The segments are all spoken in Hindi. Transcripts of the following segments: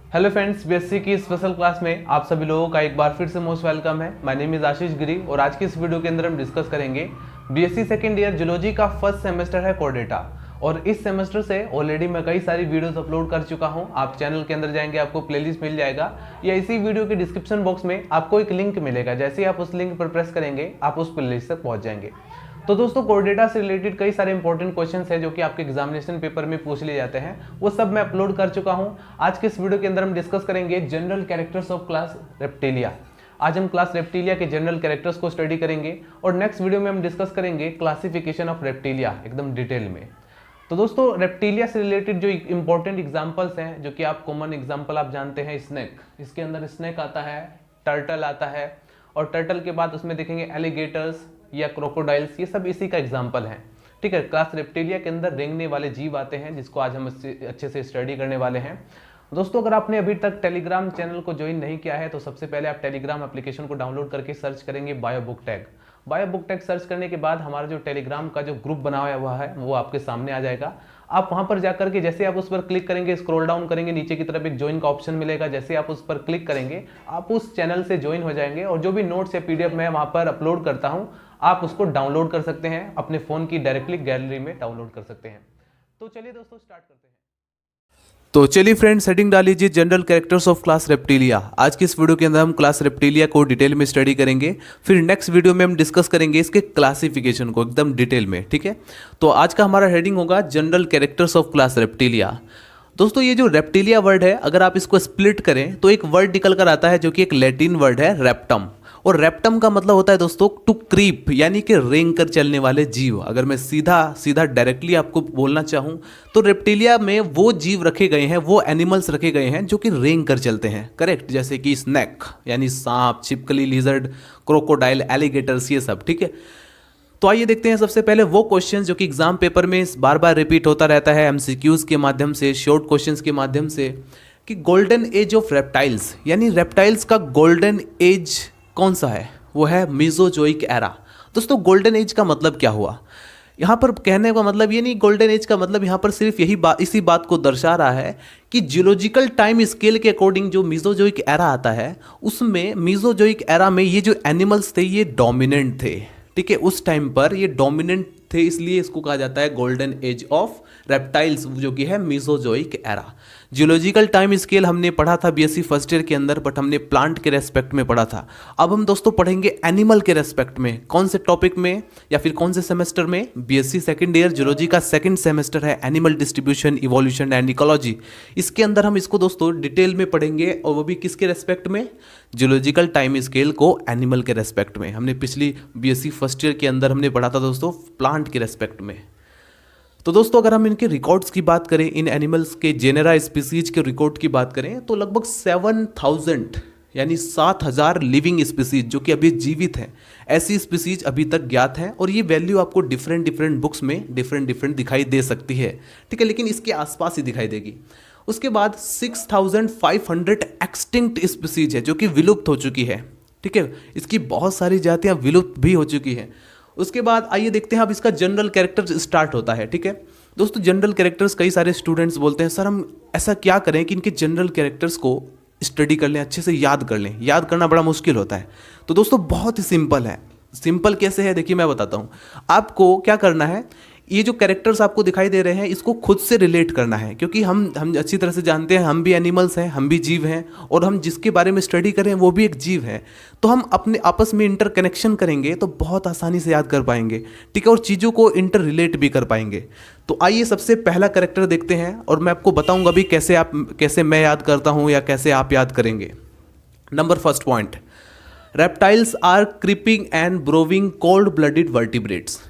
हेलो फ्रेंड्स, बीएससी की स्पेशल क्लास में आप सभी लोगों का एक बार फिर से मोस्ट वेलकम है। माय नेम इज आशीष गिरी और आज की इस वीडियो के अंदर हम डिस्कस करेंगे बीएससी सेकंड ईयर जूलॉजी का फर्स्ट सेमेस्टर है कोर डेटा। और इस सेमेस्टर से ऑलरेडी मैं कई सारी वीडियोस अपलोड कर चुका हूं। आप चैनल के अंदर जाएंगे, आपको प्लेलिस्ट मिल जाएगा या इसी वीडियो के डिस्क्रिप्शन बॉक्स में आपको एक लिंक मिलेगा। जैसे ही आप उस लिंक पर प्रेस करेंगे आप उस प्लेलिस्ट तक पहुंच जाएंगे। तो दोस्तों, कोर डेटा से रिलेटेड कई सारे इंपॉर्टेंट क्वेश्चंस हैं जो कि आपके एग्जामिनेशन पेपर में पूछ लिए जाते हैं, वो सब मैं अपलोड कर चुका हूं। आज के इस वीडियो के अंदर हम डिस्कस करेंगे general characters of class reptilia. आज हम क्लास रेप्टिलिया के जनरल कैरेक्टर्स को स्टडी करेंगे और नेक्स्ट वीडियो में हम डिस्कस करेंगे क्लासिफिकेशन ऑफ रेप्टिलिया एकदम डिटेल में। तो दोस्तों, रेप्टिलिया से रिलेटेड जो इंपॉर्टेंट एग्जांपल्स हैं, जो कि आप कॉमन एग्जांपल आप जानते हैं, स्नेक, इसके अंदर स्नेक आता है, टर्टल आता है और टर्टल के बाद उसमें देखेंगे एलिगेटर्स या क्रोकोडाइल्स, ये सब इसी का एग्जांपल है। ठीक है, क्लास रेप्टिलिया के अंदर रेंगने वाले जीव आते हैं जिसको आज हम अच्छे से स्टडी करने वाले हैं। दोस्तों, अगर आपने अभी तक टेलीग्राम चैनल को ज्वाइन नहीं किया है तो सबसे पहले आप टेलीग्राम एप्लीकेशन को डाउनलोड करके सर्च करेंगे bio book tag. Bio book tag search करने के बाद हमारा जो टेलीग्राम का जो ग्रुप बना हुआ है वो आपके सामने आ जाएगा। आप वहां पर जाकर के जैसे आप उस पर क्लिक करेंगे, स्क्रॉल डाउन करेंगे, नीचे की तरफ एक ज्वाइन का ऑप्शन मिलेगा। जैसे आप उस पर क्लिक करेंगे आप उस चैनल से ज्वाइन हो जाएंगे और जो भी नोट्स या पीडीएफ मैं वहां पर अपलोड करता हूं आप उसको डाउनलोड कर सकते हैं, अपने फोन की डायरेक्टली गैलरी में डाउनलोड कर सकते हैं। तो चलिए दोस्तों, स्टार्ट करते हैं। तो चलिए फ्रेंड्स, सेटिंग डाल लीजिए general characters of class reptilia. आज की इस वीडियो के अंदर हम क्लास रेप्टिलिया को डिटेल में स्टडी करेंगे, फिर नेक्स्ट वीडियो में हम डिस्कस करेंगे इसके क्लासिफिकेशन को एकदम डिटेल में। ठीक है, तो आज का हमारा हेडिंग होगा general characters of class reptilia. दोस्तों, ये जो रेप्टिलिया वर्ड है, अगर आप इसको स्प्लिट करें तो एक वर्ड निकल कर आता है जो कि एक लैटिन वर्ड है रेप्टम। और रेप्टम का मतलब होता है दोस्तों टू क्रीप, यानी कि रेंग कर चलने वाले जीव। अगर मैं सीधा सीधा डायरेक्टली आपको बोलना चाहूं तो रेप्टिलिया में वो जीव रखे गए हैं, वो एनिमल्स रखे गए हैं जो कि रेंग कर चलते हैं। करेक्ट, जैसे कि स्नेक यानी सांप, छिपकली, लिजर्ड, क्रोकोडाइल, एलिगेटर्स, ये सब। ठीक है, तो आइए देखते हैं सबसे पहले वो क्वेश्चन जो कि एग्जाम पेपर में बार बार रिपीट होता रहता है एमसीक्यूज के माध्यम से, शॉर्ट क्वेश्चंस के माध्यम से, कि गोल्डन एज ऑफ रेप्टाइल्स, यानी रेप्टाइल्स का गोल्डन एज कौन सा है? वो है मीजोजोइक एरा। दोस्तों, गोल्डन एज का मतलब क्या हुआ? यहाँ पर कहने का मतलब ये नहीं, गोल्डन एज का मतलब यहाँ पर सिर्फ यही बात, इसी बात को दर्शा रहा है कि जियोलॉजिकल टाइम स्केल के अकॉर्डिंग जो मीजोजोइक एरा आता है, उसमें मीजोजोइक एरा में ये जो एनिमल्स थे ये डोमिनेंट थे। ठीक है, उस टाइम पर ये डोमिनेंट थे, इसलिए इसको कहा जाता है गोल्डन एज ऑफ रेप्टाइल्स, जो कि है Mesozoic era. Geological time scale हमने पढ़ा था बीएससी फर्स्ट ईयर के अंदर, बट हमने प्लांट के रेस्पेक्ट में पढ़ा था। अब हम दोस्तों पढ़ेंगे एनिमल के रेस्पेक्ट में। कौन से टॉपिक में या फिर कौन से सेमेस्टर में? बीएससी सेकंड ईयर जियोलॉजी का सेकंड सेमेस्टर है, animal distribution, evolution and ecology. इसके अंदर हम इसको दोस्तों डिटेल में पढ़ेंगे, और वो भी किसके रेस्पेक्ट में? जियोलॉजिकल टाइम स्केल को एनिमल के रेस्पेक्ट में। हमने पिछली बीएससी फर्स्ट ईयर के अंदर हमने पढ़ा था दोस्तों प्लांट के रेस्पेक्ट में। तो दोस्तों, अगर हम इनके रिकॉर्ड्स की बात करें, इन एनिमल्स के जेनेरा स्पीसीज के रिकॉर्ड की बात करें, तो लगभग 7000 यानी 7000 लिविंग स्पीसीज जो कि अभी जीवित हैं, ऐसी स्पीसीज अभी तक ज्ञात हैं। और ये वैल्यू आपको डिफरेंट डिफरेंट बुक्स में डिफरेंट दिखाई दे सकती है। ठीक है, लेकिन इसके आसपास ही दिखाई देगी। उसके बाद 6500 एक्सटिंक्ट स्पीसीज है जो कि विलुप्त हो चुकी है। ठीक है, इसकी बहुत सारी जातियाँ विलुप्त भी हो चुकी हैं। उसके बाद आइए देखते हैं अब इसका जनरल कैरेक्टर स्टार्ट होता है। ठीक है दोस्तों, जनरल कैरेक्टर्स, कई सारे स्टूडेंट्स बोलते हैं सर हम ऐसा क्या करें कि इनके जनरल कैरेक्टर्स को स्टडी कर लें, अच्छे से याद कर लें। याद करना बड़ा मुश्किल होता है। तो दोस्तों बहुत ही सिंपल है। सिंपल कैसे है देखिए, मैं बताता हूँ आपको। क्या करना है, ये जो कैरेक्टर्स आपको दिखाई दे रहे हैं इसको खुद से रिलेट करना है, क्योंकि हम अच्छी तरह से जानते हैं हम भी एनिमल्स हैं, हम भी जीव हैं, और हम जिसके बारे में स्टडी कर रहे हैं वो भी एक जीव है। तो हम अपने आपस में इंटर कनेक्शन करेंगे तो बहुत आसानी से याद कर पाएंगे। ठीक है, और चीज़ों को इंटर रिलेट भी कर पाएंगे। तो आइए सबसे पहला कैरेक्टर देखते हैं और मैं आपको बताऊँगा भी कैसे मैं याद करता हूँ या कैसे आप याद करेंगे। Number first point, reptiles are creeping and burrowing cold blooded vertebrates.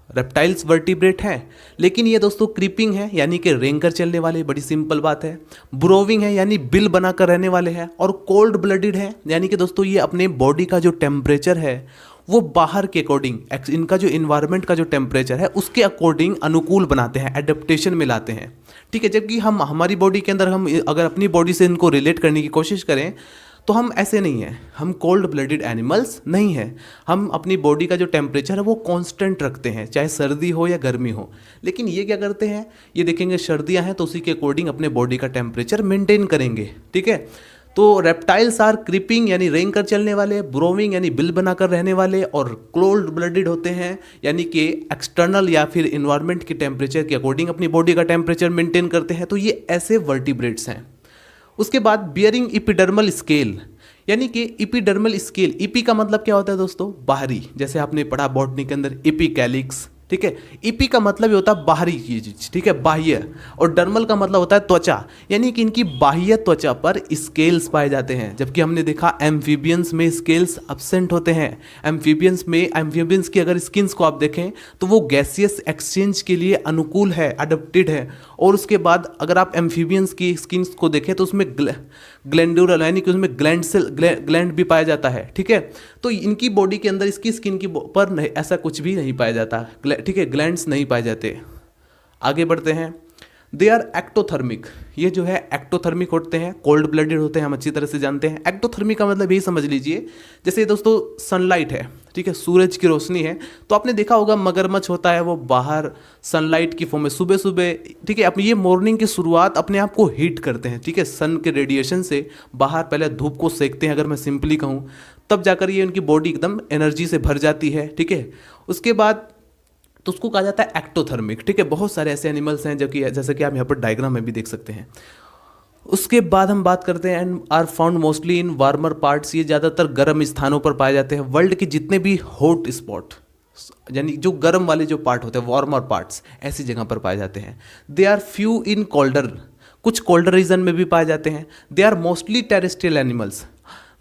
Reptiles vertebrate हैं, लेकिन ये दोस्तों क्रीपिंग है यानी कि रेंग कर चलने वाले, बड़ी सिंपल बात है। ब्रोविंग है यानी बिल बनाकर रहने वाले हैं, और कोल्ड ब्लडेड है यानी कि दोस्तों ये अपने बॉडी का जो टेम्परेचर है वो बाहर के अकॉर्डिंग, इनका जो इन्वायरमेंट का जो टेम्परेचर है उसके अकॉर्डिंग अनुकूल बनाते हैं, एडेप्टेशन में लाते हैं। ठीक है, जबकि हम हमारी बॉडी के अंदर हम अगर अपनी बॉडी से इनको रिलेट करने की कोशिश करें तो हम ऐसे नहीं हैं, हम कोल्ड ब्लडेड एनिमल्स नहीं हैं। हम अपनी बॉडी का जो टेम्परेचर है वो कांस्टेंट रखते हैं, चाहे सर्दी हो या गर्मी हो। लेकिन ये क्या करते हैं, ये देखेंगे सर्दियां हैं तो उसी के अकॉर्डिंग अपने बॉडी का टेम्परेचर मेंटेन करेंगे, ठीक है। तो रेप्टाइल्स आर क्रीपिंग यानी रेंग कर चलने वाले, ब्रोविंग यानी बिल बनाकर रहने वाले, और कोल्ड ब्लडेड होते हैं यानी कि एक्सटर्नल या फिर इन्वायरमेंट के टेम्परेचर के अकॉर्डिंग अपनी बॉडी का टेम्परेचर मेंटेन करते हैं। तो ये ऐसे वर्टिब्रेट्स हैं। उसके बाद बियरिंग इपिडर्मल स्केल, यानी कि इपिडर्मल स्केल, इपी का मतलब क्या होता है दोस्तों, बाहरी। जैसे आपने पढ़ा बॉटनी के अंदर इपिकैलिक्स, ठीक है। इपी का मतलब ये होता है बाहरी की चीज, ठीक है, बाह्य। और डर्मल का मतलब होता है त्वचा, यानी कि इनकी बाह्य त्वचा पर स्केल्स पाए जाते हैं। जबकि हमने देखा एम्फीबियंस में स्केल्स एब्सेंट होते हैं। एम्फीबियंस की अगर स्किन्स को आप देखें तो वो गैसियस एक्सचेंज के लिए अनुकूल है, अडोप्टेड है। और उसके बाद अगर आप एम्फीबियंस की स्किन्स को देखें तो उसमें ग्लैंडुलर यानी कि उसमें ग्लैंड भी पाया जाता है, ठीक है। तो इनकी बॉडी के अंदर, इसकी स्किन की पर ऐसा कुछ भी नहीं पाया जाता, ठीक है, ग्लैंड्स नहीं पाए जाते। आगे बढ़ते हैं। दे आर एक्टोथर्मिक, ये जो है एक्टोथर्मिक होते हैं, कोल्ड ब्लडेड होते हैं, हम अच्छी तरह से जानते हैं। एक्टोथर्मिक का मतलब यही समझ लीजिए, जैसे दोस्तों सनलाइट है, ठीक है, सूरज की रोशनी है, तो आपने देखा होगा मगरमच्छ होता है वो बाहर सनलाइट की फॉर्म में सुबह सुबह, ठीक है, अपनी ये मॉर्निंग की शुरुआत अपने आप को हीट करते हैं, ठीक है, सन के रेडिएशन से बाहर पहले धूप को सेकते हैं, अगर मैं सिंपली कहूँ, तब जाकर ये उनकी बॉडी एकदम एनर्जी से भर जाती है, ठीक है। उसके बाद तो उसको कहा जाता है एक्टोथर्मिक, ठीक है। बहुत सारे ऐसे एनिमल्स हैं जो कि जैसे कि आप यहाँ पर डायग्राम में भी देख सकते हैं। उसके बाद हम बात करते हैं and are found mostly in warmer parts, ये ज़्यादातर गर्म स्थानों पर पाए जाते हैं। वर्ल्ड के जितने भी हॉट स्पॉट यानी जो गर्म वाले जो पार्ट होते हैं, वार्मर पार्ट्स, ऐसी जगह पर पाए जाते हैं। They are few in colder, कुछ कोल्डर रीजन में भी पाए जाते हैं। They are mostly terrestrial animals.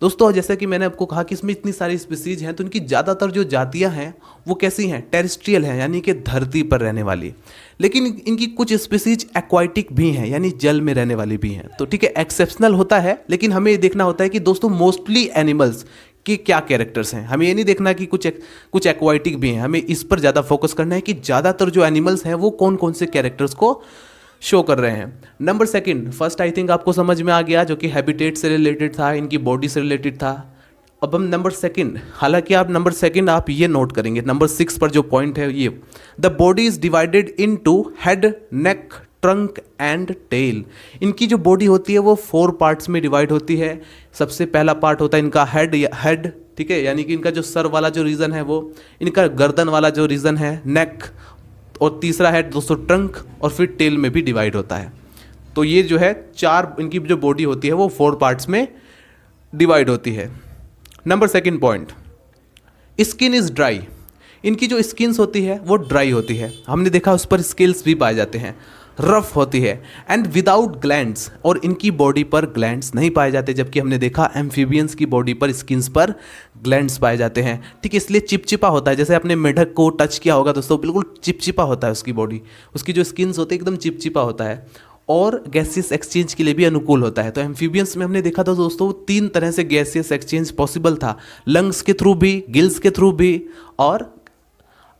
दोस्तों जैसे कि मैंने आपको कहा कि इसमें इतनी सारी स्पीसीज हैं, तो इनकी ज़्यादातर जो जातियां हैं वो कैसी हैं, टेरेस्ट्रियल हैं, यानी कि धरती पर रहने वाली। लेकिन इनकी कुछ स्पीसीज एक्वाटिक भी हैं, यानी जल में रहने वाली भी हैं। तो ठीक है, एक्सेप्शनल होता है, लेकिन हमें ये देखना होता है कि दोस्तों मोस्टली एनिमल्स के क्या कैरेक्टर्स हैं। हमें ये नहीं देखना कि कुछ एक्वाटिक भी हैं, हमें इस पर ज़्यादा फोकस करना है कि ज़्यादातर जो एनिमल्स हैं वो कौन कौन से कैरेक्टर्स को शो कर रहे हैं। Number second, first I think आपको समझ में आ गया, जो कि हैबिटेट से रिलेटेड था, इनकी बॉडी से रिलेटेड था। अब हम नंबर सेकंड, हालांकि आप नंबर सेकंड आप ये नोट करेंगे, नंबर 6 पर जो पॉइंट है ये, the body is divided into head, neck, trunk and tail. इनकी जो बॉडी होती है वो 4 पार्ट्स में डिवाइड होती है। सबसे पहला पार्ट होता है इनका हेड, ठीक है, यानी कि इनका जो सर वाला जो रीजन है वो, इनका गर्दन वाला जो रीजन है नेक, और तीसरा है दोस्तों ट्रंक, और फिर टेल में भी डिवाइड होता है। तो ये जो है 4 इनकी जो बॉडी होती है वो 4 पार्ट्स में डिवाइड होती है। Number second point, skin is dry. इनकी जो स्किन्स होती है वो ड्राई होती है, हमने देखा उस पर स्केल्स भी पाए जाते हैं, रफ होती है, एंड विदाउट ग्लैंड्स, और इनकी बॉडी पर ग्लैंड्स नहीं पाए जाते। जबकि हमने देखा एम्फीबियंस की बॉडी पर, स्किन्स पर ग्लैंड्स पाए जाते हैं, ठीक है। इसलिए चिपचिपा होता है, जैसे आपने मेढक को टच किया होगा दोस्तों, बिल्कुल चिपचिपा होता है उसकी बॉडी, उसकी जो स्किन्स होती है एकदम चिपचिपा होता है, और गैसियस एक्सचेंज के लिए भी अनुकूल होता है। तो एम्फीबियंस में हमने देखा था दोस्तों 3 तरह से गैसियस एक्सचेंज पॉसिबल था, लंग्स के थ्रू भी, गिल्स के थ्रू भी, और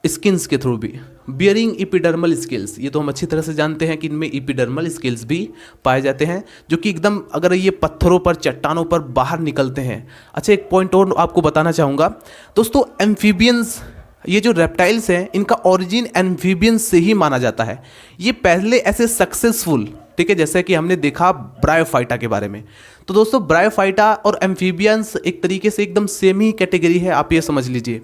स्किन्स के थ्रू भी। बियरिंग इपिडर्मल स्केल्स, ये तो हम अच्छी तरह से जानते हैं कि इनमें इपिडर्मल स्केल्स भी पाए जाते हैं, जो कि एकदम अगर ये पत्थरों पर, चट्टानों पर बाहर निकलते हैं। अच्छा, एक पॉइंट और आपको बताना चाहूँगा दोस्तों, एम्फीबियंस, ये जो रेप्टाइल्स हैं, इनका ओरिजिन एम्फीबियंस से ही माना जाता है। ये पहले ऐसे सक्सेसफुल, ठीक है, जैसे कि हमने देखा ब्रायोफाइटा के बारे में। तो दोस्तों ब्रायोफाइटा और एम्फीबियंस एक तरीके से एकदम सेम ही कैटेगरी है, आप ये समझ लीजिए।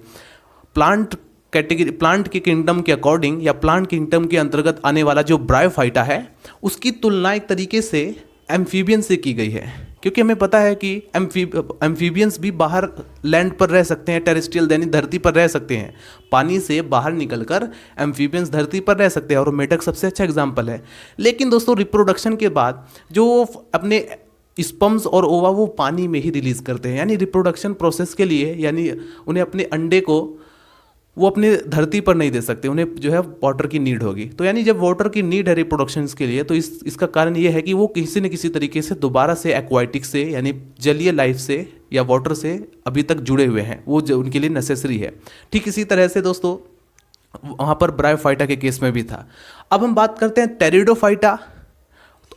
प्लांट के किंगडम के अकॉर्डिंग, या प्लांट किंगडम के अंतर्गत आने वाला जो ब्रायोफाइटा है, उसकी तुलना एक तरीके से एम्फीबियंस से की गई है, क्योंकि हमें पता है कि एम्फीबियंस भी बाहर लैंड पर रह सकते हैं, टेरेस्ट्रियल यानी धरती पर रह सकते हैं, पानी से बाहर निकलकर एम्फीबियंस धरती पर रह सकते हैं, और मेढक सबसे अच्छा एग्जाम्पल है। लेकिन दोस्तों रिप्रोडक्शन के बाद जो अपने स्पर्म्स और ओवा वो पानी में ही रिलीज करते हैं, यानी रिप्रोडक्शन प्रोसेस के लिए, यानी उन्हें अपने अंडे को वो अपने धरती पर नहीं दे सकते, उन्हें जो है वाटर की नीड होगी। तो यानी जब वाटर की नीड है रिप्रोडक्शन के लिए, तो इसका कारण ये है कि वो किसी न किसी तरीके से दोबारा से एक्वाटिक से, यानी जलीय लाइफ से या वाटर से अभी तक जुड़े हुए हैं, वो जो उनके लिए नेसेसरी है। ठीक इसी तरह से दोस्तों वहाँ पर ब्रायोफाइटा के केस में भी था। अब हम बात करते हैं टेरिडोफाइटा,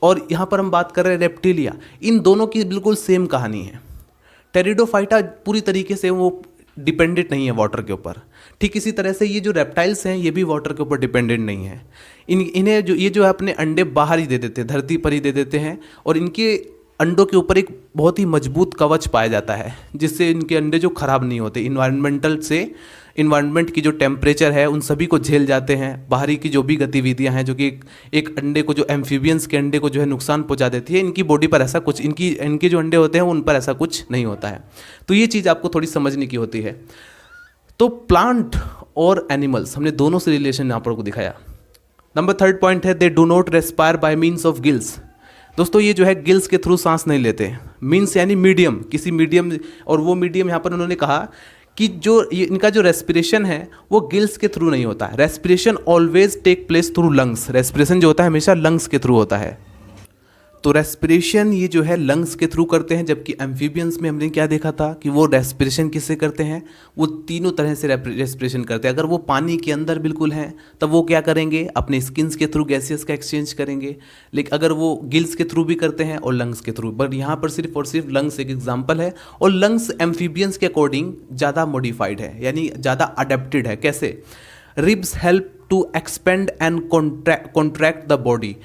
और यहाँ पर हम बात कर रहे हैं रेप्टिलिया। इन दोनों की बिल्कुल सेम कहानी है, टेरिडोफाइटा पूरी तरीके से वो डिपेंडेंट नहीं है वाटर के ऊपर। ठीक इसी तरह से ये जो रेप्टाइल्स हैं ये भी वाटर के ऊपर डिपेंडेंट नहीं है। इन्हें जो ये जो है अपने अंडे बाहर ही दे देते हैं, धरती पर ही दे देते हैं, और इनके अंडों के ऊपर एक बहुत ही मजबूत कवच पाया जाता है जिससे इनके अंडे जो खराब नहीं होते, इन्वायरमेंट की जो टेम्परेचर है उन सभी को झेल जाते हैं। बाहरी की जो भी गतिविधियां हैं जो कि एक अंडे को, जो एम्फीबियंस के अंडे को जो है नुकसान पहुंचा देती है, इनकी बॉडी पर ऐसा कुछ, इनके जो अंडे होते हैं उन पर ऐसा कुछ नहीं होता है। तो ये चीज़ आपको थोड़ी समझने की होती है। तो प्लांट और एनिमल्स हमने दोनों से रिलेशन यहाँ पर को दिखाया। नंबर 3 पॉइंट है they do not respire bye means of gills. दोस्तों ये जो है गिल्स के थ्रू सांस नहीं लेते। मीन्स यानी मीडियम, किसी मीडियम, और वो मीडियम यहाँ पर उन्होंने कहा कि जो इनका जो रेस्पिरेशन है वो गिल्स के थ्रू नहीं होता है। Respiration always take place through lungs. Respiration जो होता है हमेशा लंग्स के थ्रू होता है। तो रेस्पिरेशन ये जो है लंग्स के थ्रू करते हैं, जबकि एम्फीबियंस में हमने क्या देखा था कि वो रेस्पिरेशन किससे करते हैं, वो तीनों तरह से रेस्पिरेशन करते हैं। अगर वो पानी के अंदर बिल्कुल हैं तब वो क्या करेंगे, अपने स्किन्स के थ्रू गैसेस का एक्सचेंज करेंगे। लेकिन अगर वो गिल्स के थ्रू भी करते हैं और लंग्स के थ्रू, बट यहाँ पर सिर्फ और सिर्फ लंग्स एक एग्जाम्पल है। और लंग्स एम्फीबियंस के अकॉर्डिंग ज़्यादा मॉडिफाइड है, यानी ज़्यादा अडेप्टेड है। कैसे? Ribs help to expand and contract the body.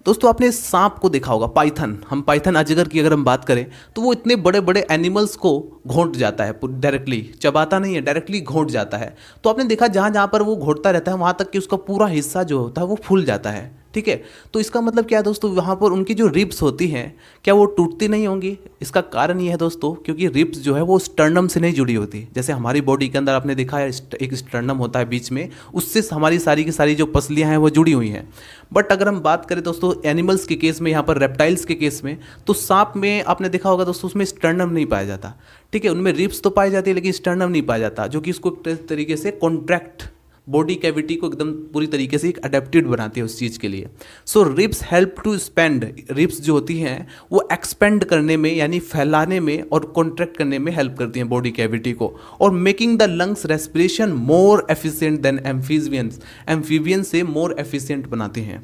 दोस्तों आपने सांप को देखा होगा, पाइथन, हम पाइथन अजगर की अगर हम बात करें तो वो इतने बड़े बड़े एनिमल्स को घोंट जाता है, डायरेक्टली चबाता नहीं है, डायरेक्टली घोंट जाता है। तो आपने देखा जहाँ जहाँ पर वो घोंटता रहता है वहाँ तक कि उसका पूरा हिस्सा जो होता है वो फूल जाता है। ठीक है, तो इसका मतलब क्या है दोस्तों, वहाँ पर उनकी जो रिब्स होती हैं क्या वो टूटती नहीं होंगी? इसका कारण ये है दोस्तों क्योंकि रिब्स जो है वो स्टर्नम से नहीं जुड़ी होती। जैसे हमारी बॉडी के अंदर आपने देखा है एक स्टर्नम होता है बीच में, उससे हमारी सारी की सारी जो पसलियाँ हैं वो जुड़ी हुई हैं। बट अगर हम बात करें दोस्तों एनिमल्स के केस में, यहाँ पर रेप्टाइल्स के केस में, तो सांप में आपने देखा होगा दोस्तों उसमें स्टर्नम नहीं पाया जाता। ठीक है, उनमें रिब्स तो पाई जाती है लेकिन स्टर्नम नहीं पाया जाता, जो कि इसको एक तरीके से कॉन्ट्रैक्ट, बॉडी कैविटी को एकदम पूरी तरीके से एक अडेप्टेड बनाती है उस चीज़ के लिए। So ribs help to spend, ribs जो होती हैं वो एक्सपेंड करने में यानी फैलाने में और कॉन्ट्रैक्ट करने में हेल्प करती हैं बॉडी कैविटी को, और making the lungs respiration more efficient then amphibians, amphibian से मोर एफिशिएंट बनाती हैं।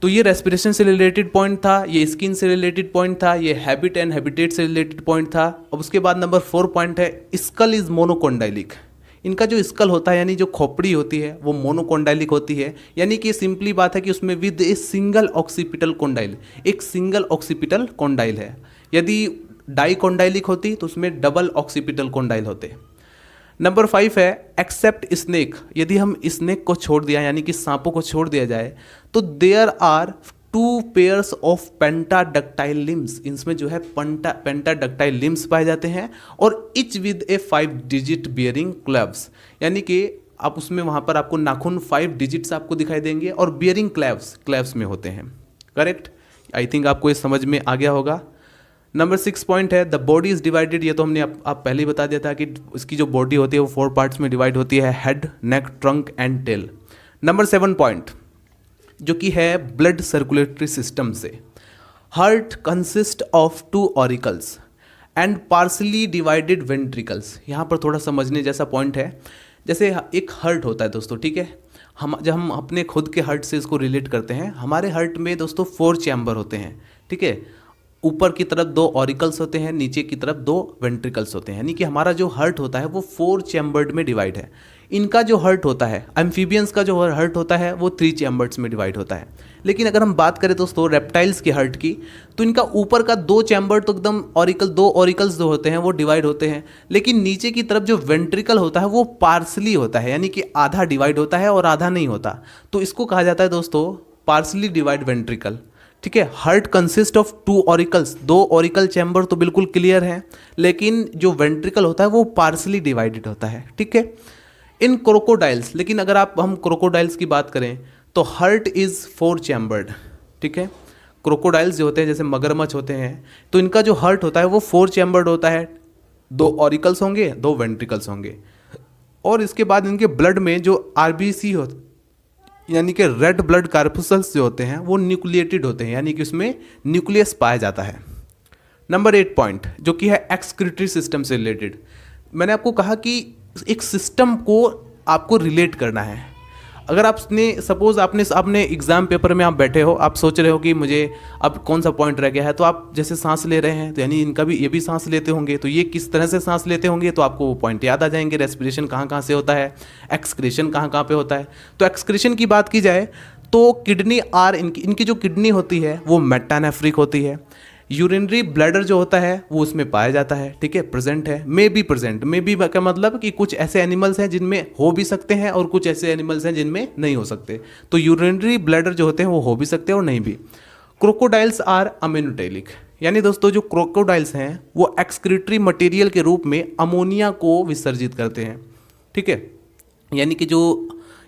तो ये रेस्पिरेशन से रिलेटेड पॉइंट था, ये स्किन से रिलेटेड पॉइंट था, ये हैबिट एंड हैबिटेट से रिलेटेड पॉइंट था। अब उसके बाद नंबर 4 पॉइंट है स्कल इज मोनोकोंडाइलिक। इनका जो स्कल होता है यानी जो खोपड़ी होती है वो मोनोकोंडाइलिक होती है, यानी कि सिंपली बात है कि उसमें with a single occipital condyle, एक सिंगल ऑक्सीपिटल कोंडाइल है। यदि डाइकोंडाइलिक होती तो उसमें डबल ऑक्सीपिटल कोंडाइल होते। नंबर 5 है एक्सेप्ट स्नेक। यदि हम स्नेक को छोड़ दिया यानी कि सांपों को छोड़ दिया जाए तो there are 2 pairs of pentadactyl limbs. इनमें जो है पेंटाडक्टाइल लिम्स पाए जाते हैं और each with a 5 digit bearing claws, यानी कि आप उसमें वहाँ पर आपको नाखून 5 डिजिट्स आपको दिखाई देंगे और बियरिंग क्लैव्स में होते हैं। करेक्ट, आई थिंक आपको ये समझ में आ गया होगा। नंबर 6 पॉइंट है द बॉडी इज डिवाइडेड। ये तो हमने आप पहले ही बता दिया था कि उसकी जो बॉडी होती है वो 4 पार्ट्स में डिवाइड होती है, head, neck, trunk and tail. Number 7 point जो कि है ब्लड सर्कुलेटरी सिस्टम से, heart consist of 2 auricles and partially divided ventricles. यहाँ पर थोड़ा समझने जैसा पॉइंट है। जैसे एक हार्ट होता है दोस्तों, ठीक है, जब हम अपने खुद के हार्ट से इसको रिलेट करते हैं, हमारे हार्ट में दोस्तों 4 चैम्बर होते हैं। ठीक है, ऊपर की तरफ 2 ऑरिकल्स होते हैं, नीचे की तरफ 2 वेंट्रिकल्स होते हैं, यानी कि हमारा जो हार्ट होता है वो 4 चैम्बर्ड में डिवाइड है। इनका जो हार्ट होता है, एम्फीबियंस का जो हार्ट होता है वो 3 चैम्बर्स में डिवाइड होता है। लेकिन अगर हम बात करें दोस्तों रेप्टाइल्स के हार्ट की, तो इनका ऊपर का 2 चैम्बर तो एकदम दो ऑरिकल्स जो होते हैं वो डिवाइड होते हैं, लेकिन नीचे की तरफ जो वेंट्रिकल होता है वो पार्सली होता है, यानी कि आधा डिवाइड होता है और आधा नहीं होता। तो इसको कहा जाता है दोस्तों पार्सली डिवाइड वेंट्रिकल। ठीक है, heart consist of 2 auricles, 2 auricle chamber तो बिल्कुल क्लियर है, लेकिन जो वेंट्रिकल होता है वो पार्सली डिवाइडेड होता है। ठीक है, इन क्रोकोडाइल्स, लेकिन अगर हम क्रोकोडाइल्स की बात करें तो हार्ट इज 4 चैम्बर्ड। ठीक है, क्रोकोडाइल्स जो होते हैं जैसे मगरमच्छ होते हैं, तो इनका जो हार्ट होता है वो 4 चैम्बर्ड होता है, 2 ऑरिकल्स होंगे, 2 वेंट्रिकल्स होंगे। और इसके बाद इनके ब्लड में जो आरबीसी होते यानी कि रेड ब्लड कार्पुसल्स जो होते हैं वो न्यूक्लिएटेड होते हैं, यानी कि उसमें न्यूक्लियस पाया जाता है। नंबर 8 पॉइंट जो कि है एक्सक्रीटरी सिस्टम से रिलेटेड। मैंने आपको कहा कि एक सिस्टम को आपको रिलेट करना है। अगर आपने सपोज आपने एग्जाम पेपर में आप बैठे हो, आप सोच रहे हो कि मुझे अब कौन सा पॉइंट रह गया है, तो आप जैसे सांस ले रहे हैं तो यानी इनका भी, ये भी सांस लेते होंगे, तो ये किस तरह से सांस लेते होंगे, तो आपको वो पॉइंट याद आ जाएंगे। रेस्पिरेशन कहाँ कहाँ से होता है, एक्सक्रीशन कहाँ कहाँ पे होता है। तो एक्सक्रीशन की बात की जाए तो किडनी आर, इनकी जो किडनी होती है वो मेटानेफ्रिक होती है। यूरिनरी ब्लैडर जो होता है वो उसमें पाया जाता है, ठीक है, प्रेजेंट है। May be present, may be का मतलब कि कुछ ऐसे एनिमल्स हैं जिनमें हो भी सकते हैं और कुछ ऐसे एनिमल्स हैं जिनमें नहीं हो सकते। तो यूरिनरी ब्लैडर जो होते हैं वो हो भी सकते हैं और नहीं भी। क्रोकोडाइल्स आर अमेनोटेलिक, यानी दोस्तों जो क्रोकोडाइल्स हैं वो एक्सक्रीटरी मटेरियल के रूप में अमोनिया को विसर्जित करते हैं, ठीक है, यानी कि जो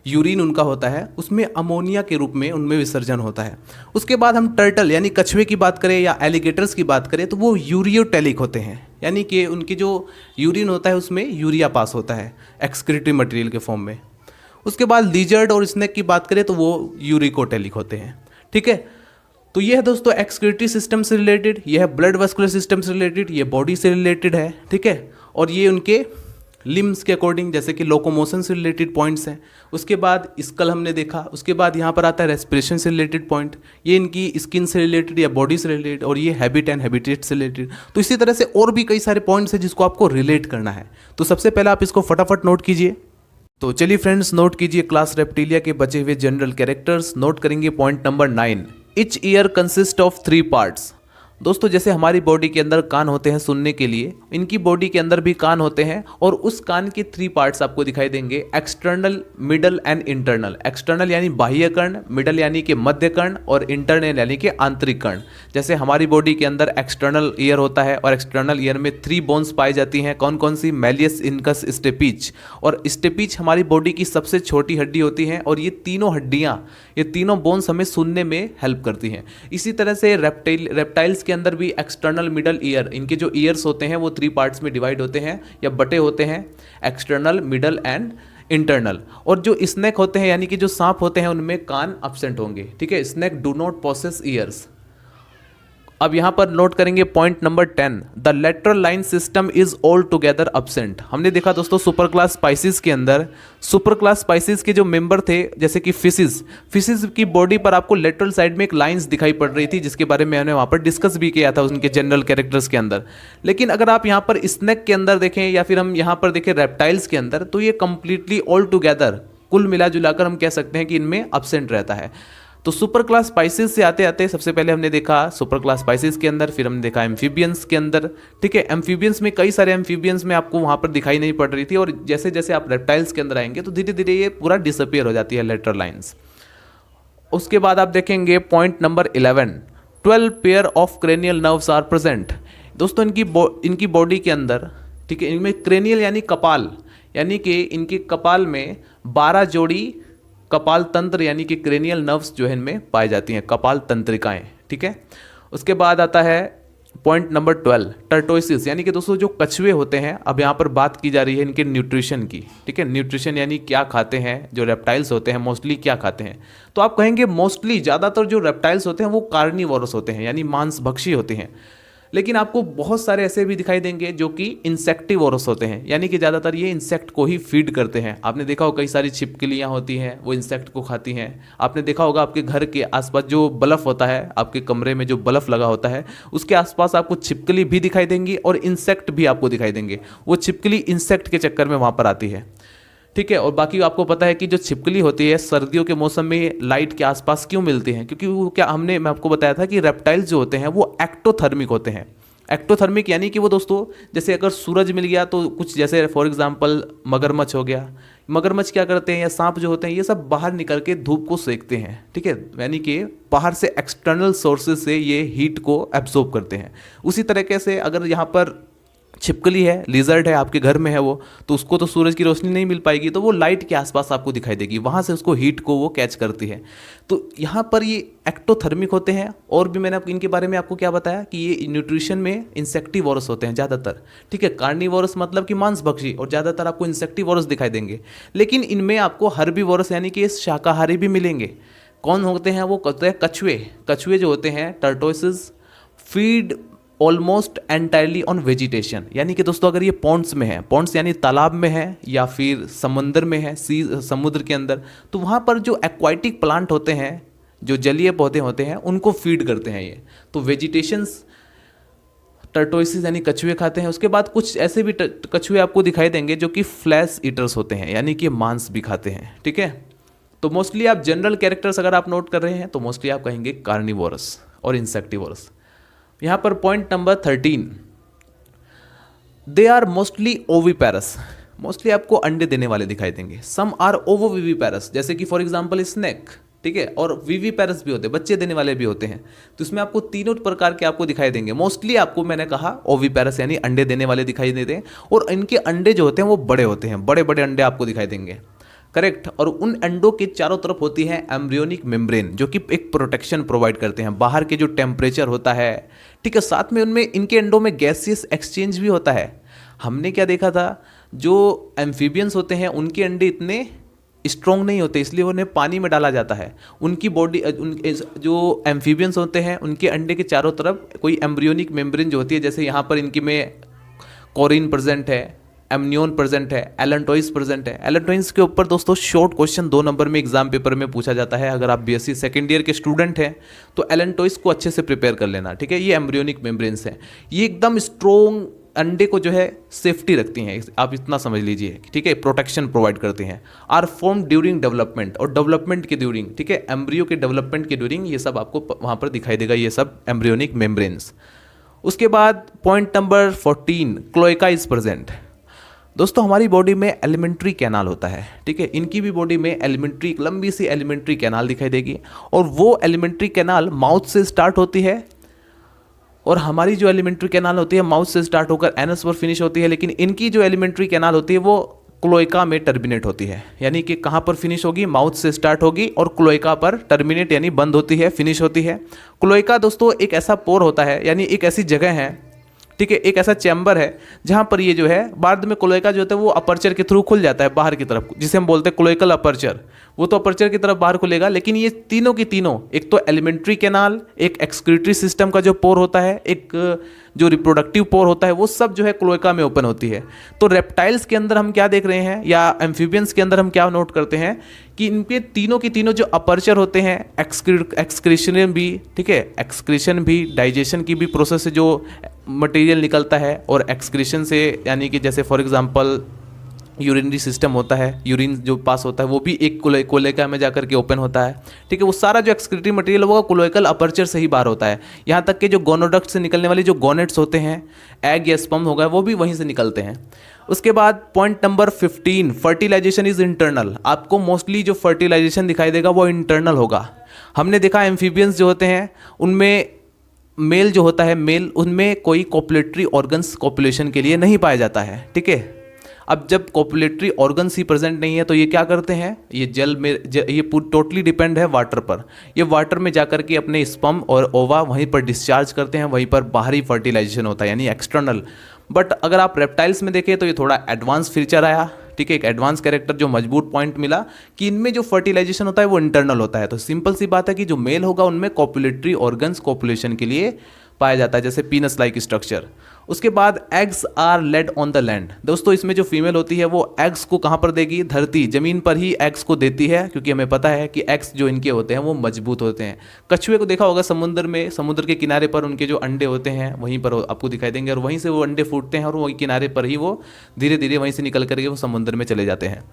यूरिन उनका होता है उसमें अमोनिया के रूप में उनमें विसर्जन होता है। उसके बाद हम टर्टल यानी कछुए की बात करें या एलिगेटर्स की बात करें तो वो यूरियोटेलिक होते हैं, यानी कि उनकी जो यूरिन होता है उसमें यूरिया पास होता है एक्सक्रीटरी मटेरियल के फॉर्म में। उसके बाद लिजर्ड और स्नेक की बात करें तो वो यूरिकोटेलिक होते हैं, ठीक है। तो ये है दोस्तों एक्सक्रीटरी सिस्टम से रिलेटेड, ये है ब्लड वेस्कुलर सिस्टम से रिलेटेड, ये बॉडी से रिलेटेड है, ठीक है, और ये उनके लिम्स के अकॉर्डिंग जैसे कि लोकोमोशन से रिलेटेड पॉइंट्स हैं। उसके बाद स्कल हमने देखा, उसके बाद यहाँ पर आता है रेस्पिरेशन से रिलेटेड पॉइंट, ये इनकी स्किन से रिलेटेड या बॉडी से रिलेटेड, और ये हैबिट एंड हैबिटेट से रिलेटेड। तो इसी तरह से और भी कई सारे पॉइंट्स हैं जिसको आपको रिलेट करना है। तो सबसे पहले आप इसको फटाफट नोट कीजिए। तो चलिए फ्रेंड्स, नोट कीजिए क्लास रेप्टिलिया के बचे हुए जनरल कैरेक्टर्स। नोट करेंगे point number 9, each year consist of 3 parts. दोस्तों जैसे हमारी बॉडी के अंदर कान होते हैं सुनने के लिए, इनकी बॉडी के अंदर भी कान होते हैं और उस कान के 3 पार्ट्स आपको दिखाई देंगे, external, middle and internal. External यानी बाह्य कर्ण, मिडल यानी कि मध्य कर्ण और इंटरनल यानी कि आंतरिक कर्ण। जैसे हमारी बॉडी के अंदर एक्सटर्नल ईयर होता है और एक्सटर्नल ईयर में 3 बोन्स पाई जाती हैं। कौन कौन सी? Malleus, incus, स्टेपिच। और स्टेपिच हमारी बॉडी की सबसे छोटी हड्डी होती है और ये तीनों हड्डियाँ, ये तीनों बोन्स हमें सुनने में हेल्प करती हैं। इसी तरह से रेप्टाइल्स के अंदर भी एक्सटर्नल, मिडल ईयर, इनके जो ईयर्स होते हैं वो 3 पार्ट्स में डिवाइड होते हैं या बटे होते हैं, एक्सटर्नल, मिडल एंड इंटरनल। और जो स्नेक होते हैं यानी कि जो सांप होते हैं उनमें कान अब्सेंट होंगे, ठीक है। Snake do not possess ears. अब यहां पर नोट करेंगे point number 10, the lateral line system is altogether absent. हमने देखा दोस्तों सुपर क्लास स्पाइसिस के अंदर, सुपर क्लास स्पाइसिस के जो मेंबर थे जैसे कि फिशेस की बॉडी पर आपको लेटरल साइड में एक लाइंस दिखाई पड़ रही थी जिसके बारे में मैंने वहां पर डिस्कस भी किया था उनके जनरल कैरेक्टर्स के अंदर। लेकिन अगर आप यहाँ पर स्नेक के अंदर देखें या फिर हम यहाँ पर देखें रेप्टाइल्स के अंदर, तो ये कंप्लीटली ऑल टुगेदर, कुल मिला जुलाकर हम कह सकते हैं कि इनमें अब्सेंट रहता है। तो सुपर क्लास स्पाइसेस से आते आते सबसे पहले हमने देखा सुपर क्लास स्पाइसेस के अंदर, फिर हमने देखा एम्फीबियंस के अंदर, ठीक है। एम्फीबियंस में कई सारे एम्फीबियंस में आपको वहाँ पर दिखाई नहीं पड़ रही थी और जैसे जैसे आप रेप्टाइल्स के अंदर आएंगे तो धीरे धीरे ये पूरा डिसअपियर हो जाती है लेटरल लाइन्स। उसके बाद आप देखेंगे point number 11, 12 pair of cranial nerves are present. दोस्तों इनकी बॉडी के अंदर, ठीक है, इनमें क्रेनियल यानी कपाल, यानी कि इनके कपाल में 12 जोड़ी कपाल तंत्र यानी कि क्रेनियल नर्व्स जो है इनमें पाई जाती हैं, कपाल तंत्रिकाएं, ठीक है। उसके बाद आता है पॉइंट नंबर 12, टर्टोइसिस, यानी कि दोस्तों जो कछुए होते हैं, अब यहाँ पर बात की जा रही है इनके न्यूट्रिशन की, ठीक है। न्यूट्रिशन यानी क्या खाते हैं, जो रेप्टाइल्स होते हैं मोस्टली क्या खाते हैं, तो आप कहेंगे मोस्टली ज़्यादातर जो रेप्टाइल्स होते हैं वो कार्निवोरस होते हैं यानी मांसभक्षी होते हैं। लेकिन आपको बहुत सारे ऐसे भी दिखाई देंगे जो कि इंसेक्टिवोरस होते हैं, यानी कि ज़्यादातर ये इंसेक्ट को ही फीड करते हैं। आपने देखा होगा कई सारी छिपकलियाँ होती हैं वो इंसेक्ट को खाती हैं। आपने देखा होगा आपके घर के आसपास जो बल्ब होता है, आपके कमरे में जो बल्ब लगा होता है उसके आसपास आपको छिपकली भी दिखाई देंगी और इंसेक्ट भी आपको दिखाई देंगे। वो छिपकली इंसेक्ट के चक्कर में वहाँ पर आती है, ठीक है। और बाकी आपको पता है कि जो छिपकली होती है सर्दियों के मौसम में लाइट के आसपास क्यों मिलती हैं, क्योंकि वो क्या मैं आपको बताया था कि रेप्टाइल्स जो होते हैं वो एक्टोथर्मिक होते हैं। एक्टोथर्मिक यानी कि वो दोस्तों जैसे अगर सूरज मिल गया तो कुछ, जैसे फॉर एग्जांपल मगरमच्छ हो गया, मगरमच्छ क्या करते हैं या सांप जो होते हैं ये सब बाहर निकल के धूप को सेकते हैं, ठीक है, यानी कि बाहर से एक्सटर्नल सोर्सेज से ये हीट को एब्जॉर्ब करते हैं। उसी तरीके से अगर यहाँ पर छिपकली है, लिजर्ड है, आपके घर में है वो, तो उसको तो सूरज की रोशनी नहीं मिल पाएगी, तो वो लाइट के आसपास आपको दिखाई देगी, वहाँ से उसको हीट को वो कैच करती है। तो यहाँ पर ये एक्टोथर्मिक होते हैं। और भी मैंने इनके बारे में आपको क्या बताया कि ये न्यूट्रिशन में इंसेक्टिवोरस होते हैं ज़्यादातर, ठीक है। कार्निवोरस मतलब कि मांसभक्षी, और ज़्यादातर आपको इंसेक्टिवोरस दिखाई देंगे। लेकिन इनमें आपको हर्बीवोरस यानी कि शाकाहारी भी मिलेंगे। कौन होते हैं वो? कहते हैं कछुए। कछुए जो होते हैं tortoises feed almost entirely on vegetation, यानी कि दोस्तों अगर ये पॉन्ड्स में है, पॉन्ड्स यानी तालाब में है या फिर समंदर में है, समुद्र के अंदर, तो वहाँ पर जो एक्वाटिक प्लांट होते हैं, जो जलीय पौधे होते हैं, उनको फीड करते हैं ये। तो वेजिटेशंस टर्टोइसिस यानी कछुए खाते हैं। उसके बाद कुछ ऐसे भी कछुए आपको दिखाई देंगे जो कि फ्लैश ईटर्स होते हैं, यानी कि मांस भी खाते हैं, ठीक है। तो मोस्टली आप जनरल कैरेक्टर्स अगर आप नोट कर रहे हैं तो मोस्टली आप कहेंगे कार्निवोरस और इंसेक्टिवोरस। यहाँ पर point number 13, they are mostly oviparous, mostly आपको अंडे देने वाले दिखाई देंगे। सम आर ओवोविविपेरस, जैसे कि फॉर एग्जांपल स्नेक, ठीक है, और विविपेरस भी होते हैं, बच्चे देने वाले भी होते हैं। तो इसमें आपको तीनों प्रकार के आपको दिखाई देंगे। मोस्टली आपको मैंने कहा ओविपेरस यानी अंडे देने वाले दिखाई देते हैं, और इनके अंडे जो होते हैं वो बड़े होते हैं, बड़े बड़े अंडे आपको दिखाई देंगे, करेक्ट। और उन अंडों के चारों तरफ होती है एम्ब्रियोनिक मेम्ब्रेन, जो कि एक प्रोटेक्शन प्रोवाइड करते हैं, बाहर के जो टेम्परेचर होता है, ठीक है। साथ में उनमें इनके अंडों में गैसियस एक्सचेंज भी होता है। हमने क्या देखा था, जो एम्फीबियंस होते हैं उनके अंडे इतने स्ट्रॉन्ग नहीं होते, इसलिए उन्हें पानी में डाला जाता है। उनकी बॉडी जो एम्फीबियंस होते हैं उनके अंडे के चारों तरफ कोई एम्ब्रियोनिक मेम्ब्रेन जो होती है, जैसे यहाँ पर इनकी में कोरिन प्रेजेंट है, एमनियोन प्रेजेंट है, एलेंटोइस प्रेजेंट है। एलेंटोइस के ऊपर दोस्तों शॉर्ट क्वेश्चन 2 नंबर में एग्जाम पेपर में पूछा जाता है। अगर आप बीएससी सेकेंड ईयर के स्टूडेंट हैं तो एलेंटोइस को अच्छे से प्रिपेयर कर लेना, ठीक है। ये एम्ब्रियोनिक मेम्ब्रेन्स हैं, ये एकदम स्ट्रॉन्ग अंडे को जो है सेफ्टी रखती हैं, आप इतना समझ लीजिए, ठीक है, प्रोटेक्शन प्रोवाइड करते हैं। आर फॉर्म ड्यूरिंग डेवलपमेंट, और डेवलपमेंट के ड्यूरिंग, ठीक है, एम्ब्रियो के डेवलपमेंट के ड्यूरिंग ये सब आपको वहाँ पर दिखाई देगा, ये सब एम्ब्रियोनिक मेम्ब्रेन्स। उसके बाद point number 14, cloaca is present. दोस्तों हमारी बॉडी में एलिमेंट्री कैनाल होता है, ठीक है, इनकी भी बॉडी में एलिमेंट्री, एक लंबी सी एलिमेंट्री कैनाल दिखाई देगी, और वो एलिमेंट्री कैनाल माउथ से स्टार्ट होती है, और हमारी जो एलिमेंट्री कैनाल होती है माउथ से स्टार्ट होकर एनस पर फिनिश होती है। लेकिन इनकी जो एलिमेंट्री कैनाल होती है वो क्लोएका में टर्मिनेट होती है, यानी कि कहाँ पर फिनिश होगी, माउथ से स्टार्ट होगी और क्लोएका पर टर्मिनेट यानी बंद होती है, फिनिश होती है। क्लोएका दोस्तों एक ऐसा पोर होता है, यानी एक ऐसी जगह है, ठीक है, एक ऐसा चैम्बर है जहाँ पर ये जो है बाद में क्लोएका जो होता है वो अपर्चर के थ्रू खुल जाता है बाहर की तरफ, जिसे हम बोलते हैं क्लोएकल अपर्चर। वो तो अपर्चर की तरफ बाहर खुलेगा, लेकिन ये तीनों की तीनों, एक तो एलिमेंट्री कैनाल, एक एक्सक्रीटरी सिस्टम का जो पोर होता है, एक जो रिप्रोडक्टिव पोर होता है, वो सब जो है क्लोएका में ओपन होती है। तो रेप्टाइल्स के अंदर हम क्या देख रहे हैं, या एम्फीबियंस के अंदर हम क्या नोट करते हैं कि इनके तीनों की तीनों जो अपर्चर होते हैं, एक्सक्रीशन भी, ठीक है, एक्सक्रीशन भी, डाइजेशन की भी प्रोसेस से जो मटेरियल निकलता है, और एक्सक्रीशन से यानी कि जैसे फॉर एग्जांपल यूरिनरी सिस्टम होता है, यूरिन जो पास होता है वो भी एक क्लोएका में जाकर के ओपन होता है, ठीक है। वो सारा जो एक्सक्रीटरी मटेरियल होगा क्लोएकल अपर्चर से ही बाहर होता है। यहाँ तक कि जो गोनोडक्ट से निकलने वाले जो गोनेट्स होते हैं, एग या स्पर्म होगा, वो भी वहीं से निकलते हैं। उसके बाद point number 15, fertilisation is internal. आपको मोस्टली जो फर्टिलाइजेशन दिखाई देगा वो इंटरनल होगा। हमने देखा एम्फीबियंस जो होते हैं उनमें मेल जो होता है, मेल, उनमें कोई कॉपुलेटरी ऑर्गन्स कॉपुलेशन के लिए नहीं पाया जाता है, ठीक है। अब जब कॉपुलेटरी ऑर्गन्स ही प्रेजेंट नहीं है तो ये क्या करते हैं, ये जल में ये टोटली डिपेंड है वाटर पर। ये वाटर में जाकर के अपने स्पर्म और ओवा वहीं पर डिस्चार्ज करते हैं, वहीं पर बाहरी फर्टिलाइजेशन होता है यानी एक्सटर्नल। बट अगर आप रेप्टाइल्स में देखें तो ये थोड़ा एडवांस फीचर आया, ठीक है, एक एडवांस कैरेक्टर जो मजबूत पॉइंट मिला कि इनमें जो फर्टिलाइजेशन होता है वो इंटरनल होता है। तो सिंपल सी बात है कि जो मेल होगा उनमें कॉपुलेटरी ऑर्गन्स कॉपुलेशन के लिए पाया जाता है, जैसे पीनस लाइक स्ट्रक्चर। उसके बाद eggs are laid on the land. दोस्तों इसमें जो फीमेल होती है वो एग्स को कहाँ पर देगी, धरती, जमीन पर ही एग्स को देती है, क्योंकि हमें पता है कि एग्स जो इनके होते हैं वो मजबूत होते हैं। कछुए को देखा होगा समुद्र में, समुद्र के किनारे पर उनके जो अंडे होते हैं वहीं पर आपको दिखाई देंगे, और वहीं से वो अंडे फूटते हैं और वही किनारे पर ही वो धीरे धीरे वहीं से निकल करके वो समुद्र में चले जाते हैं।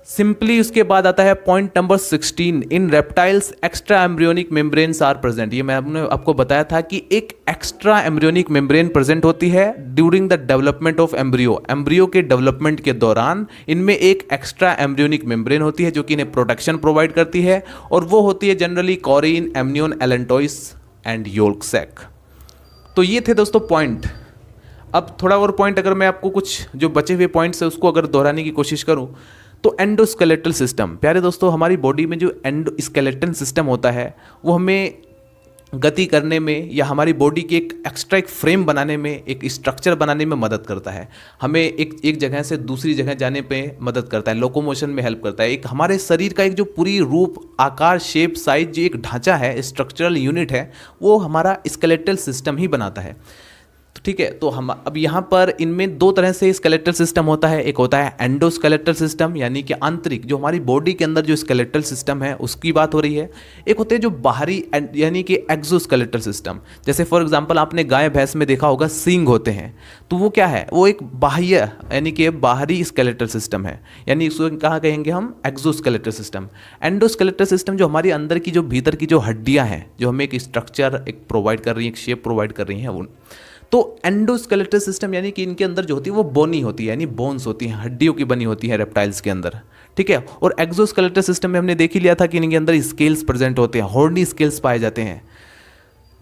सिंपली उसके बाद आता है point number 16, in reptiles extra embryonic membranes are present. ये मैंने आपको बताया था कि एक एक्स्ट्रा एम्ब्रियोनिक मेम्ब्रेन प्रेजेंट होती है during the development of embryo. Embryo के डेवलपमेंट के दौरान इनमें एक एक्स्ट्रा एम्ब्रियोनिक मेम्ब्रेन होती है जो कि इन्हें प्रोटेक्शन प्रोवाइड करती है, और वो होती है generally chorion, amnion, allantois and yolk sac. तो ये थे दोस्तों पॉइंट। अब थोड़ा और पॉइंट अगर मैं आपको कुछ जो बचे हुए पॉइंट्स है उसको अगर दोहराने की कोशिश करूँ तो एंडोस्केलेटल सिस्टम, प्यारे दोस्तों हमारी बॉडी में जो एंडोस्केलेटल सिस्टम होता है वो हमें गति करने में या हमारी बॉडी की एक एक्स्ट्रा एक फ्रेम बनाने में, एक स्ट्रक्चर बनाने में मदद करता है। हमें एक जगह से दूसरी जगह जाने पे मदद करता है, लोकोमोशन में हेल्प करता है। एक हमारे शरीर का एक जो पूरी रूप, आकार, शेप, साइज, जो एक ढांचा है, स्ट्रक्चरल यूनिट है, वो हमारा स्केलेटल सिस्टम ही बनाता है। तो ठीक है, तो हम अब यहाँ पर इनमें दो तरह से स्केलेटल सिस्टम होता है। एक होता है एंडोस्केलेटल सिस्टम, यानी कि आंतरिक, जो हमारी बॉडी के अंदर जो स्केलेटल सिस्टम है उसकी बात हो रही है। एक होते हैं जो बाहरी, यानी कि एक्सोस्केलेटल सिस्टम। जैसे फॉर एग्जांपल आपने गाय भैंस में देखा होगा सींग होते हैं, तो वो क्या है, वो एक बाह्य यानी कि बाहरी स्केलेटल सिस्टम है, यानी इसको कहाँ कहेंगे हम, एक्सोस्केलेटल सिस्टम। एंडोस्केलेटल सिस्टम जो हमारी अंदर की, जो भीतर की जो हड्डियाँ हैं, जो हमें एक स्ट्रक्चर एक प्रोवाइड कर रही है, एक शेप प्रोवाइड कर रही हैं वो। तो एंडोस्केलेटल सिस्टम यानी कि इनके अंदर जो होती है वो बोनी होती है, यानी बोन्स होती हैं, हड्डियों की बनी होती है रेप्टाइल्स के अंदर, ठीक है। और एक्सोस्केलेटल सिस्टम में हमने देख ही लिया था कि इनके अंदर स्केल्स प्रेजेंट होते हैं, हॉर्नी स्केल्स पाए जाते हैं।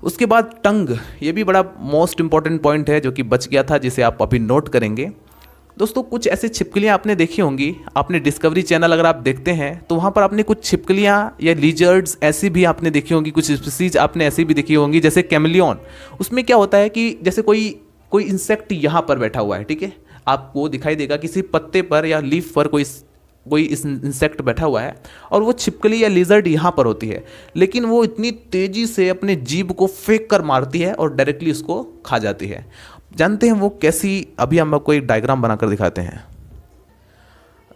उसके बाद टंग, ये भी बड़ा मोस्ट इंपॉर्टेंट पॉइंट है जो कि बच गया था, जिसे आप अभी नोट करेंगे। दोस्तों कुछ ऐसी छिपकलियाँ आपने देखी होंगी, आपने डिस्कवरी चैनल अगर आप देखते हैं तो वहाँ पर आपने कुछ छिपकलियाँ या लिजर्ड्स ऐसी भी आपने देखी होंगी, कुछ स्पीसीज आपने ऐसी भी देखी होंगी, जैसे कैमलियन। उसमें क्या होता है कि जैसे कोई इंसेक्ट यहाँ पर बैठा हुआ है, ठीक है, आपको दिखाई देगा किसी पत्ते पर या लीफ पर कोई इस इंसेक्ट बैठा हुआ है, और वो छिपकली या लिजर्ड यहाँ पर होती है, लेकिन वो इतनी तेज़ी से अपने जीभ को फेंक कर मारती है और डायरेक्टली उसको खा जाती है। जानते हैं वो कैसी? अभी हम आपको एक डायग्राम बनाकर दिखाते हैं।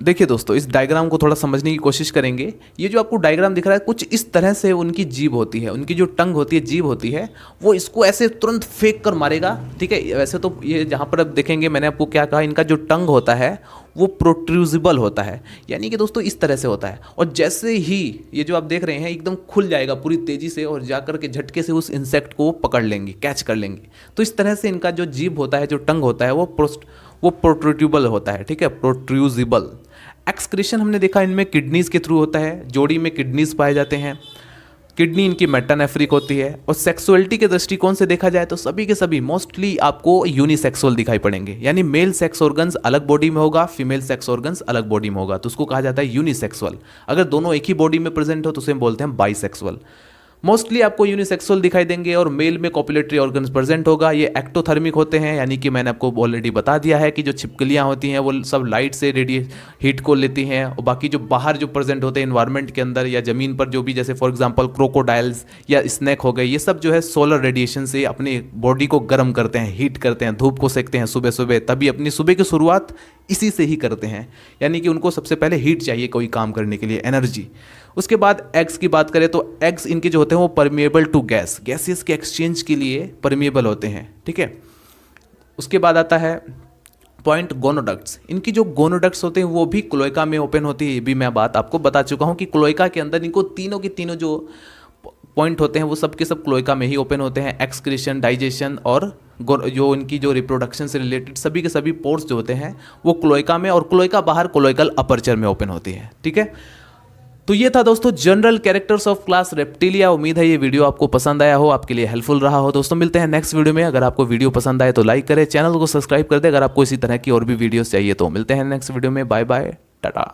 देखिए दोस्तों, इस डायग्राम को थोड़ा समझने की कोशिश करेंगे। ये जो आपको डायग्राम दिख रहा है, कुछ इस तरह से उनकी जीभ होती है, उनकी जो टंग होती है, जीभ होती है, वो इसको ऐसे तुरंत फेंक कर मारेगा, ठीक है। वैसे तो ये जहाँ पर अब देखेंगे, मैंने आपको क्या कहा, इनका जो टंग होता है वो प्रोट्रूजिबल होता है, यानी कि दोस्तों इस तरह से होता है। और जैसे ही ये जो आप देख रहे हैं एकदम खुल जाएगा पूरी तेज़ी से, और जाकर के झटके से उस इंसेक्ट को पकड़ लेंगे, कैच कर लेंगे। तो इस तरह से इनका जो जीभ होता है, जो टंग होता है, वो प्रोट्रूटिबल होता है, ठीक है, प्रोट्रूजिबल। एक्सक्रीशन हमने देखा इनमें किडनीज के थ्रू होता है, जोड़ी में किडनीज पाए जाते हैं, किडनी इनकी मेटानेफ्रिक होती है। और सेक्सुअलिटी के दृष्टिकोण से देखा जाए तो सभी के सभी मोस्टली आपको यूनिसेक्सुअल दिखाई पड़ेंगे, यानी मेल सेक्स ऑर्गन्स अलग बॉडी में होगा, फीमेल सेक्स ऑर्गन्स अलग बॉडी में होगा, तो उसको कहा जाता है यूनिसेक्सुअल। अगर दोनों एक ही बॉडी में प्रेजेंट हो तो उसे बोलते हैं बाइसेक्सुअल। मोस्टली आपको यूनिसेक्सुअल दिखाई देंगे, और मेल में कॉपुलेटरी ऑर्गन्स प्रेजेंट होगा। ये एक्टोथर्मिक होते हैं, यानी कि मैंने आपको ऑलरेडी बता दिया है कि जो छिपकलियाँ होती हैं वो सब लाइट से हीट को लेती हैं, और बाकी जो बाहर जो प्रेजेंट होते हैं इन्वायरमेंट के अंदर या ज़मीन पर जो भी, जैसे फॉर एग्जांपल क्रोकोडाइल्स या स्नेक हो गए, ये सब जो है सोलर रेडिएशन से अपनी बॉडी को गर्म करते हैं, हीट करते हैं, धूप को सेकते हैं सुबह सुबह, तभी अपनी सुबह की शुरुआत इसी से ही करते हैं, यानी कि उनको सबसे पहले हीट चाहिए कोई काम करने के लिए, एनर्जी। उसके बाद एग्स की बात करें तो एग्स इनके जो होते हैं वो परमिएबल टू गैसेस के एक्सचेंज के लिए परमिएबल होते हैं, ठीक है। उसके बाद आता है पॉइंट गोनोडक्ट्स। इनकी जो गोनोडक्ट्स होते हैं वो भी क्लोएका में ओपन होती है। ये भी मैं बात आपको बता चुका हूँ कि क्लोएका के अंदर इनको तीनों के तीनों जो पॉइंट होते हैं वो सब के सब क्लोएका में ही ओपन होते हैं। एक्सक्रीशन, डाइजेशन और जो इनकी जो रिप्रोडक्शन से रिलेटेड सभी के सभी पोर्स जो होते हैं वो क्लोएका में, और क्लोएका बाहर क्लोएकल अपर्चर में ओपन होती है, ठीक है। तो ये था दोस्तों general characters of class reptilia. उम्मीद है ये वीडियो आपको पसंद आया हो, आपके लिए हेल्पफुल रहा हो। दोस्तों मिलते हैं नेक्स्ट वीडियो में। अगर आपको वीडियो पसंद आए तो लाइक करें, चैनल को सब्सक्राइब कर दें। अगर आपको इसी तरह की और भी वीडियोस चाहिए तो मिलते हैं नेक्स्ट वीडियो में। Bye bye, Tata.